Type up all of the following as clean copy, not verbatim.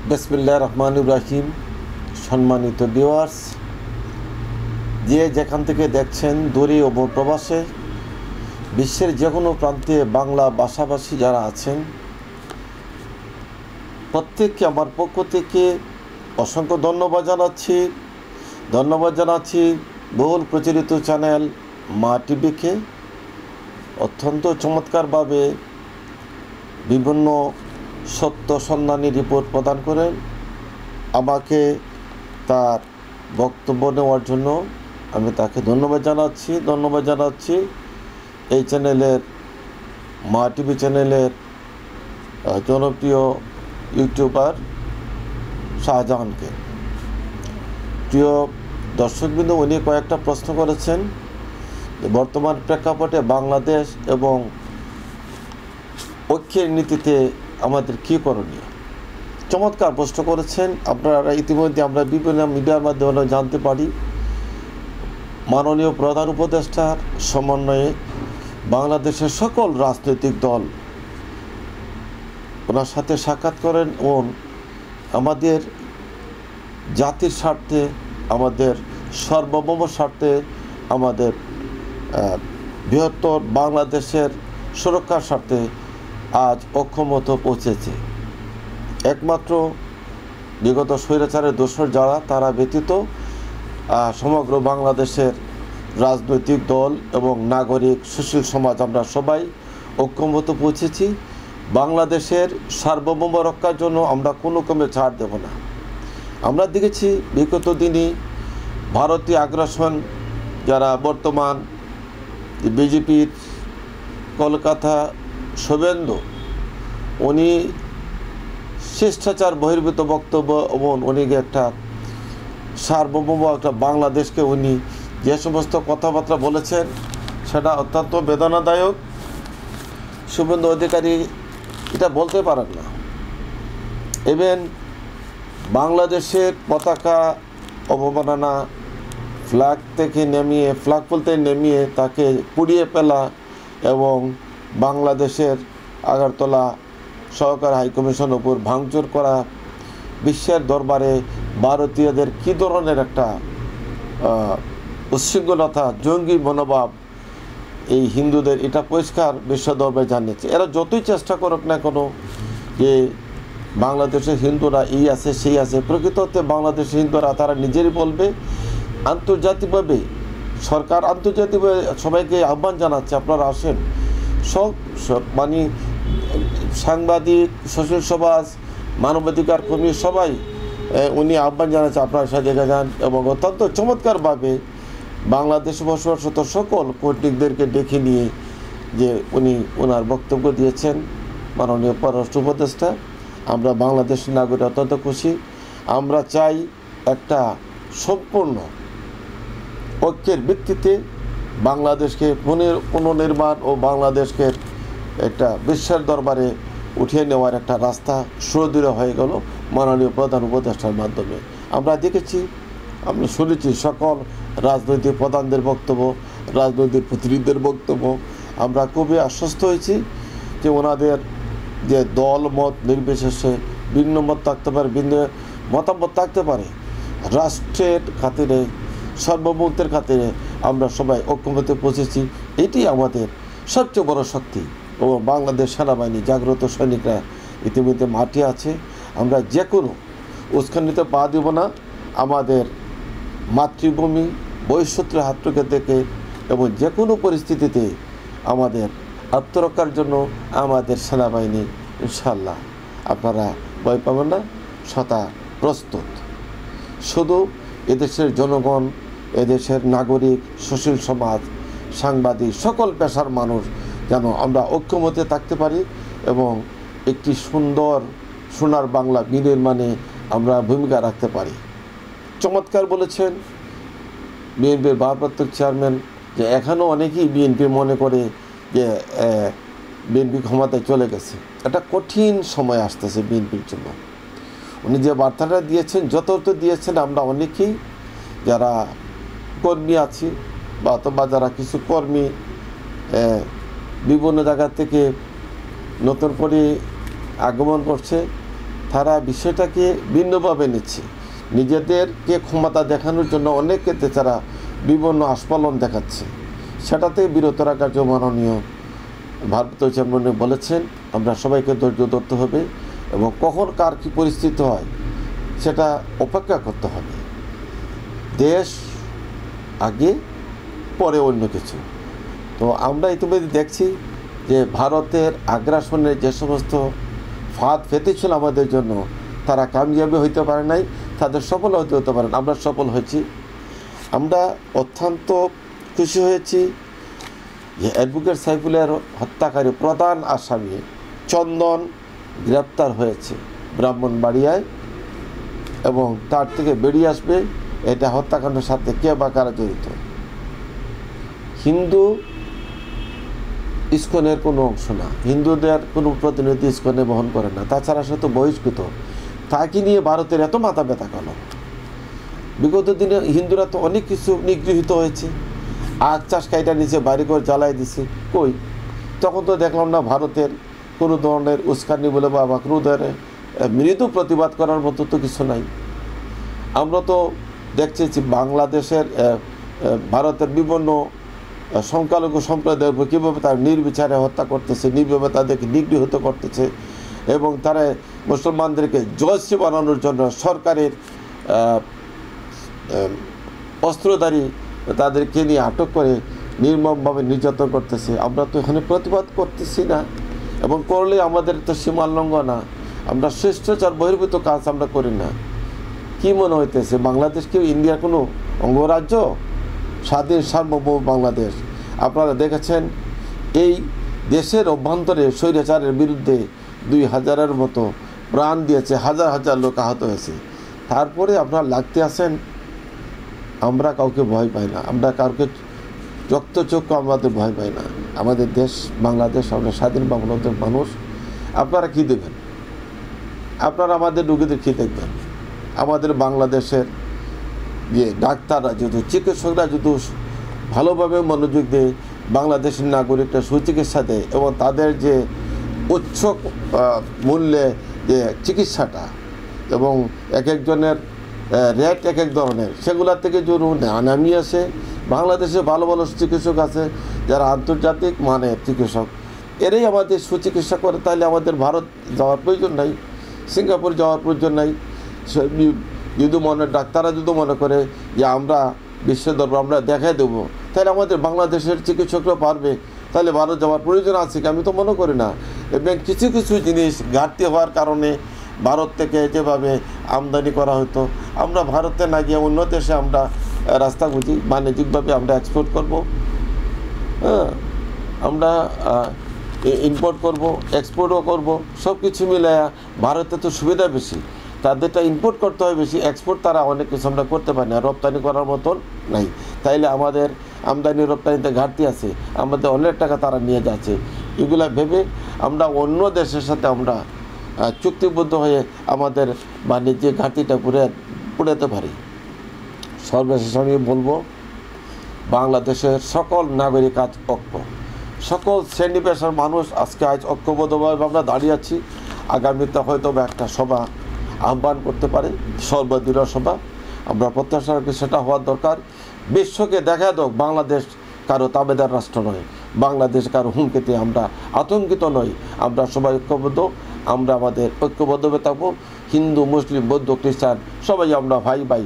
বিসমিল্লাহির রহমানির রহিম। সম্মানিত ভিউয়ার্স, যে যেখান থেকে দেখছেন দূরে ও প্রবাসে, বিশ্বের যে কোনো প্রান্তে বাংলা ভাষাভাষী যারা আছেন, প্রত্যেককে আমার পক্ষ থেকে অসংখ্য ধন্যবাদ জানাচ্ছি বহুল প্রচলিত চ্যানেল মা টিভিকে। অত্যন্ত চমৎকারভাবে বিভিন্ন সত্য সন্ধানী রিপোর্ট প্রদান করেন। আমাকে তার বক্তব্য নেওয়ার জন্য আমি তাকে ধন্যবাদ জানাচ্ছি এই চ্যানেলের মা টিভি চ্যানেলের জনপ্রিয় ইউটিউবার শাহজাহানকে। প্রিয় দর্শকবৃন্দ, উনি কয়েকটা প্রশ্ন করেছেন বর্তমান প্রেক্ষাপটে বাংলাদেশ এবং ঐক্যের নীতিতে আমাদের কী করণীয়। চমৎকার প্রশ্ন করেছেন। আপনারা ইতিমধ্যে আমরা বিভিন্ন মিডিয়ার মাধ্যমে জানতে পারি, মাননীয় প্রধান উপদেষ্টার সমন্বয়ে বাংলাদেশের সকল রাজনৈতিক দল ওনার সাথে সাক্ষাৎ করেন ও আমাদের জাতির স্বার্থে, আমাদের সার্বভৌম স্বার্থে, আমাদের বৃহত্তর বাংলাদেশের সুরক্ষার স্বার্থে আজ অক্ষমত পৌঁছেছে। একমাত্র বিগত স্বৈরাচারের দোসর যারা, তারা ব্যতীত সমগ্র বাংলাদেশের রাজনৈতিক দল এবং নাগরিক সুশীল সমাজ আমরা সবাই ঐক্যমত পৌঁছেছি। বাংলাদেশের সার্বভৌম রক্ষার জন্য আমরা কোনো কমে ছাড় দেব না। আমরা দেখেছি বিগত দিনে ভারতীয় আগ্রাসন, যারা বর্তমান বিজেপির কলকাতা শুভেন্দু, উনি শিষ্টাচার বহির্ভূত বক্তব্য এবং উনি একটা সার্বভৌম একটা বাংলাদেশকে উনি যে সমস্ত কথাবার্তা বলেছেন, সেটা অত্যন্ত বেদনাদায়ক। শুভেন্দু অধিকারী এটা বলতে পারেন না। ইভেন বাংলাদেশের পতাকা অবমাননা, ফ্ল্যাগ বলতে নেমিয়ে তাকে পুড়িয়ে ফেলা এবং বাংলাদেশের আগরতলা সহকারী হাইকমিশন উপর ভাঙচুর করা, বিশ্বের দরবারে ভারতীয়দের কী ধরনের একটা উচ্ছৃঙ্খলতা, জঙ্গি মনোভাব এই হিন্দুদের, এটা পরিষ্কার বিশ্ব দরবারে জানিয়েছে। এরা যতই চেষ্টা করুক না কোনো যে বাংলাদেশের হিন্দুরা এই আছে সেই আছে, প্রকৃত অর্থে বাংলাদেশের হিন্দুরা তারা নিজেরই বলবে। আন্তর্জাতিকভাবে সরকার আন্তর্জাতিকভাবে সবাইকে আহ্বান জানাচ্ছে, আপনারা আসেন। সব মানে সাংবাদিক, সুশীল সমাজ, মানবাধিকার কর্মী সবাই উনি আহ্বান জানাচ্ছে, আপনারা সাথে যান। এবং অত্যন্ত চমৎকারভাবে বাংলাদেশে বসবাসরত সকল কূটনীতিকদেরকে ডেকে নিয়ে যে উনি ওনার বক্তব্য দিয়েছেন, মাননীয় পররাষ্ট্র উপদেষ্টা। আমরা বাংলাদেশের নাগরিক অত্যন্ত খুশি। আমরা চাই একটা সম্পূর্ণ ঐক্যের ভিত্তিতে বাংলাদেশকে পুনর্নির্মাণ ও বাংলাদেশকে একটা বিশ্বের দরবারে উঠিয়ে নেওয়ার একটা রাস্তা সুদৃঢ় হয়ে গেল মাননীয় প্রধান উপদেষ্টার মাধ্যমে। আমরা দেখেছি, আমরা শুনেছি সকল রাজনৈতিক প্রধানদের বক্তব্য, রাজনৈতিক প্রতিনিধিদের বক্তব্য। আমরা খুবই আশ্বস্ত হয়েছি যে ওনাদের যে দল মত নির্বিশেষে ভিন্ন মত থাকতে পারে, ভিন্ন মতামত থাকতে পারে, রাষ্ট্রের খাতিরে, সার্বভৌমত্বের খাতিরে আমরা সবাই ঐক্যমত্যে পৌঁছেছি। এটি আমাদের সবচেয়ে বড় শক্তি। ও বাংলাদেশ সেনাবাহিনী জাগ্রত সৈনিকরা ইতিমধ্যে মাঠে আছে। আমরা যে কোনো উস্কানিতে পা দেব না। আমাদের মাতৃভূমি বহিঃশত্রুর হাত থেকে এবং যে কোনো পরিস্থিতিতে আমাদের আত্মরক্ষার জন্য আমাদের সেনাবাহিনী ইনশাল্লাহ, আপনারা ভয় পাবেন না, সদা প্রস্তুত। শুধু এদেশের জনগণ, এদেশের নাগরিক, সুশীল সমাজ, সাংবাদিক, সকল পেশার মানুষ যেন আমরা ঐক্যমত্যে থাকতে পারি এবং একটি সুন্দর সোনার বাংলা বিনির্মাণে আমরা ভূমিকা রাখতে পারি। চমৎকার বলেছেন বিএনপির ভারপ্রাপ্ত চেয়ারম্যান যে এখনও অনেকেই বিএনপি মনে করে যে বিএনপি ক্ষমতায় চলে গেছে। একটা কঠিন সময় আসতেছে বিএনপির জন্য। উনি যে বার্তাটা দিয়েছেন, যথার্থ দিয়েছেন। আমরা অনেকেই যারা কর্মী আছি বা যারা কিছু কর্মী বিভিন্ন জায়গা থেকে নতুন করে আগমন করছে, তারা বিষয়টাকে ভিন্নভাবে নিচ্ছে, নিজেদেরকে ক্ষমতা দেখানোর জন্য অনেক ক্ষেত্রে তারা বিভিন্ন আস্ফালন দেখাচ্ছে। সেটাতে বিরত রাখার জন্য মাননীয় ভারতীয় চেয়ারম্যান বলেছেন আমরা সবাইকে ধৈর্য ধরতে হবে এবং কখন কার কী পরিস্থিতি হয় সেটা অপেক্ষা করতে হবে। দেশ আগে, পরে অন্য কিছু। তো আমরা ইতিমধ্যে দেখছি যে ভারতের আগ্রাসনের যে সমস্ত ফাঁদ পেতেছিল আমাদের জন্য, তারা কামিয়াবি হইতে পারে নাই, তাদের সফল হতে পারে না। আমরা সফল হয়েছি। আমরা অত্যন্ত খুশি হয়েছি যে অ্যাডভোকেট সাইফুলের হত্যাকারী প্রধান আসামি চন্দন গ্রেপ্তার হয়েছে ব্রাহ্মণবাড়িয়ায় এবং তার থেকে বেরিয়ে আসবে এটা হত্যাকাণ্ডের সাথে কে বা কারা জড়িত। হিন্দু ইস্কনের কোনো অংশ না, হিন্দুদের কোনো প্রতিনিধি ইস্কনে বহন করে না, তাছাড়া সে তো বহিষ্কৃত। তাকে নিয়ে ভারতের এত মাথা ব্যথা কেন? বিগত দিনে হিন্দুরা তো অনেক কিছু নিগৃহীত হয়েছে, আখ চাষ কাইটা নিচে বাড়ি করে জ্বালাই দিছে, কই তখন তো দেখলাম না ভারতের কোনো ধরনের উস্কানি বলে বা কোনো ধরনের মৃদু প্রতিবাদ করার মতো তো কিছু নাই। আমরা তো দেখছি বাংলাদেশের ভারতের বিভিন্ন সংখ্যালঘু সম্প্রদায়ের উপর কীভাবে তারা নির্বিচারে হত্যা করতেছে, নির্বিচারে তাদেরকে নিগৃহীত করতেছে এবং তারা মুসলমানদেরকে জয়শ্রী বানানোর জন্য সরকারের অস্ত্রধারী তাদেরকে নিয়ে আটক করে নির্মমভাবে নির্যাতন করতেছে। আমরা তো এখানে প্রতিবাদ করতেছি না এবং করলে আমাদের তো সীমা লঙ্ঘনা, আমরা শ্রেষ্ঠচার বহির্ভূত কাজ আমরা করি না। কি মনে হইতেছে বাংলাদেশ কি ইন্ডিয়ার কোনো অঙ্গরাজ্য? স্বাধীন সার্বভৌম বাংলাদেশ। আপনারা দেখেছেন এই দেশের অভ্যন্তরে স্বৈরাচারের বিরুদ্ধে 2000-এর মতো প্রাণ দিয়েছে, হাজার হাজার লোক আহত হয়েছে। তারপরে আপনারা লাগতে আসেন আমরা কাউকে ভয় পাই না, আমরা কাউকে রক্তচক্ষু আমাদের ভয় পাই না। আমাদের দেশ বাংলাদেশ, আমরা স্বাধীন বাংলাদেশের মানুষ। আপনারা কি দেবেন? আপনারা আমাদের রোগীদের কী দেখবেন? আমাদের বাংলাদেশের যে ডাক্তাররা যদি, চিকিৎসকরা যদি ভালোভাবে মনোযোগ দেয়, বাংলাদেশের নাগরিকরা সুচিকিৎসা দেয় এবং তাদের যে উচ্চ মূল্যে যে চিকিৎসাটা এবং এক একজনের রেট এক এক ধরনের, সেগুলোর থেকে যদি নামিয়ে আসে, বাংলাদেশে ভালো ভালো চিকিৎসক আছে যারা আন্তর্জাতিক মানের চিকিৎসক, এরাই আমাদের সুচিকিৎসা করে, তাহলে আমাদের ভারত যাওয়ার প্রয়োজন নাই, সিঙ্গাপুর যাওয়ার প্রয়োজন নাই। যদি ডাক্তাররা যদি মনে করে যে আমরা বিশ্বের দরবার আমরা দেখাই দেবো, তাহলে আমাদের বাংলাদেশের চিকিৎসকরা পারবে, তাহলে ভারত যাওয়ার প্রয়োজন আছে কি? আমি তো মনে করি না। এবং কিছু কিছু জিনিস ঘাটতি হওয়ার কারণে ভারত থেকে যেভাবে আমদানি করা হতো, আমরা ভারতে না গিয়ে অন্য দেশে আমরা রাস্তা বুঝি, বাণিজ্যিকভাবে আমরা এক্সপোর্ট করব, হ্যাঁ, আমরা ইম্পোর্ট করব, এক্সপোর্টও করব, সব কিছু মিলে ভারতে তো সুবিধা বেশি, তাদেরটা ইম্পোর্ট করতে হয় বেশি, এক্সপোর্ট তারা অনেক কিছু আমরা করতে পারি না, রপ্তানি করার মতন নাই। তাইলে আমাদের আমদানি রপ্তানিতে ঘাটতি আছে, আমাদের অনেক টাকা তারা নিয়ে যাচ্ছে। এগুলা ভেবে আমরা অন্য দেশের সাথে আমরা চুক্তিবদ্ধ হয়ে আমাদের বাণিজ্যিক ঘাটতিটা পুরাতে পারি। সর্বশেষ আমি বলবো, বাংলাদেশের সকল নাগরিক আজ ঐক্য, সকল শ্রেণী পেশার মানুষ আজকে আজ ঐক্যবদ্ধভাবে আমরা দাঁড়িয়ে আছি। আগামীতে হয়তো একটা সভা আহ্বান করতে পারে, সর্বদলীয় সভা। আমরা প্রত্যাশা রাখি সেটা হওয়ার দরকার। বিশ্বকে দেখা দাও বাংলাদেশ কারো তাবেদার রাষ্ট্র নয়, বাংলাদেশ কারো হুমকিতে আমরা আতঙ্কিত নই। আমরা সবাই ঐক্যবদ্ধ, আমরা আমাদের ঐক্যবদ্ধভাবে থাকবো। হিন্দু, মুসলিম, বৌদ্ধ, খ্রিস্টান সবাই আমরা ভাই ভাই।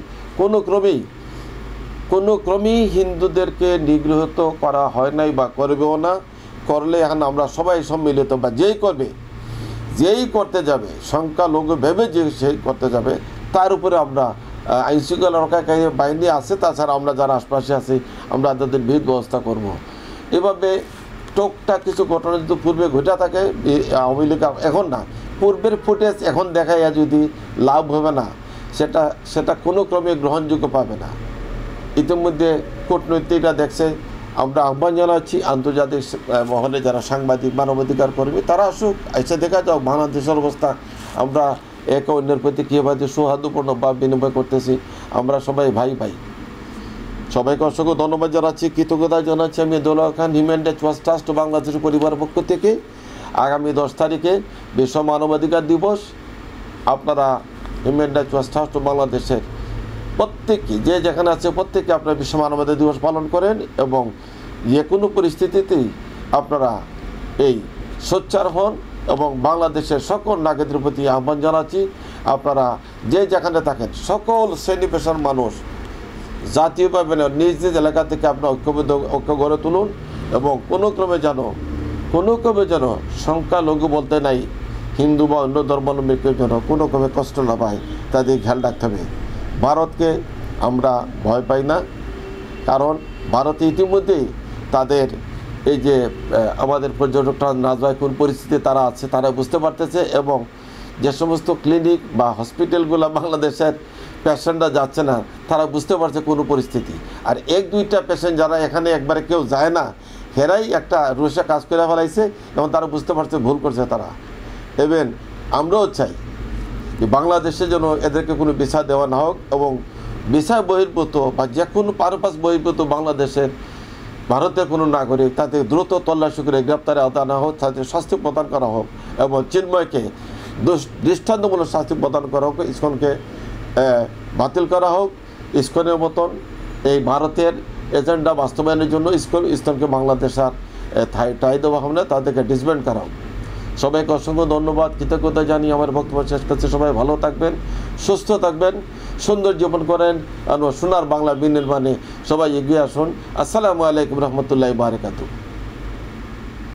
কোনো ক্রমেই হিন্দুদেরকে নিগৃহীত করা হয় নাই বা করবেও না। করলে এখন আমরা সবাই সম্মিলিত, বা যেই করতে যাবে সংখ্যালঘু ভেবে যে সেই করতে যাবে, তার উপরে আমরা আইনশৃঙ্খলা রক্ষাকারী বাহিনী আছে, তাছাড়া আমরা যারা আশপাশে আছি আমরা তাদের বিহিত ব্যবস্থা করব। এভাবে টুকটাক কিছু ঘটনা যদি পূর্বে ঘটে থাকে আওয়ামী লীগ, এখন না, পূর্বের ফুটেজ এখন দেখাইয়া যদি লাভ হবে না, সেটা কোনো ক্রমে গ্রহণযোগ্য পাবে না। ইতিমধ্যে কূটনীতিকরা দেখছে। আমরা আহ্বান জানাচ্ছি আন্তর্জাতিক মহলে যারা সাংবাদিক, মানবাধিকার কর্মী, তারা আসুক, এসে দেখা যাও বাংলাদেশের অবস্থা। আমরা একে অন্যের প্রতি কীভাবে সৌহার্দ্যপূর্ণ ভাব বিনিময় করতেছি, আমরা সবাই ভাই ভাই। সবাইকে অসংখ্য ধন্যবাদ জানাচ্ছি, কৃতজ্ঞতা জানাচ্ছি। আমি দেলোয়ার খান, হিউম্যান রাইটস ট্রাস্ট বাংলাদেশ পরিবারের পক্ষ থেকে আগামী 10 তারিখে বিশ্ব মানবাধিকার দিবস আপনারা human rights watch trust of বাংলাদেশের প্রত্যেকে যে যেখানে আছে প্রত্যেকে আপনারা বিশ্ব মানবাধিকার দিবস পালন করেন এবং যে কোনো পরিস্থিতিতেই আপনারা এই সোচ্চার হন এবং বাংলাদেশের সকল নাগরিকদের প্রতি আহ্বান জানাচ্ছি আপনারা যে যেখানে থাকেন সকল শ্রেণী পেশার মানুষ জাতীয়ভাবে নিজ নিজ এলাকা থেকে আপনারা ঐক্য গড়ে তুলুন এবং কোনো ক্রমে যেন সংখ্যালঘু বলতে নাই হিন্দু বা অন্য ধর্মাবলম্বী কেউ যেন কোনো ক্রমে কষ্ট না পায় তাদের খেয়াল রাখতে হবে। ভারতকে আমরা ভয় পাই না, কারণ ভারতে ইতিমধ্যেই তাদের এই যে আমাদের পর্যটকরা না যায় কোন পরিস্থিতি তারা আছে তারা বুঝতে পারতেছে এবং যে সমস্ত ক্লিনিক বা হসপিটালগুলো বাংলাদেশের পেশেন্টরা যাচ্ছে না তারা বুঝতে পারছে কোনো পরিস্থিতি। আর এক দুইটা পেশেন্ট যারা এখানে একবারে কেউ যায় না হেরাই একটা রুশে কাজ করে ফেলাইছে এবং তারা বুঝতে পারছে ভুল করছে তারা। ইভেন আমরাও চাই যে বাংলাদেশে যেন এদেরকে কোনো ভিসা দেওয়া না হোক এবং ভিসা বহির্ভূত বা যে কোনো পারপাস বহির্ভূত বাংলাদেশের ভারতের কোনো নাগরিক তাতে দ্রুত তল্লাশি করে গ্রেপ্তারে আওতা না হোক, তাদের শাস্তি প্রদান করা হোক এবং চিন্ময়কে দৃষ্টান্তমূলক শাস্তি প্রদান করা হোক, ইসকনকে বাতিল করা হোক। ইসকনের মতন এই ভারতের এজেন্ডা বাস্তবায়নের জন্য ইসকনকে বাংলাদেশ আর ঠাঁই দেওয়া হবে না, তাদেরকে ডিসব্যান্ড করা হোক। সবাইকে অসংখ্য ধন্যবাদ, কৃতজ্ঞতা জানিয়ে আমার বক্তব্য শেষ করছি। সবাই ভালো থাকবেন, সুস্থ থাকবেন, সুন্দর জীবন করেন আর সোনার বাংলা বিনির্মাণে সবাই এগিয়ে আসুন। আসসালামু আলাইকুম রহমতুল্লাহি ওয়া বারাকাতুহু।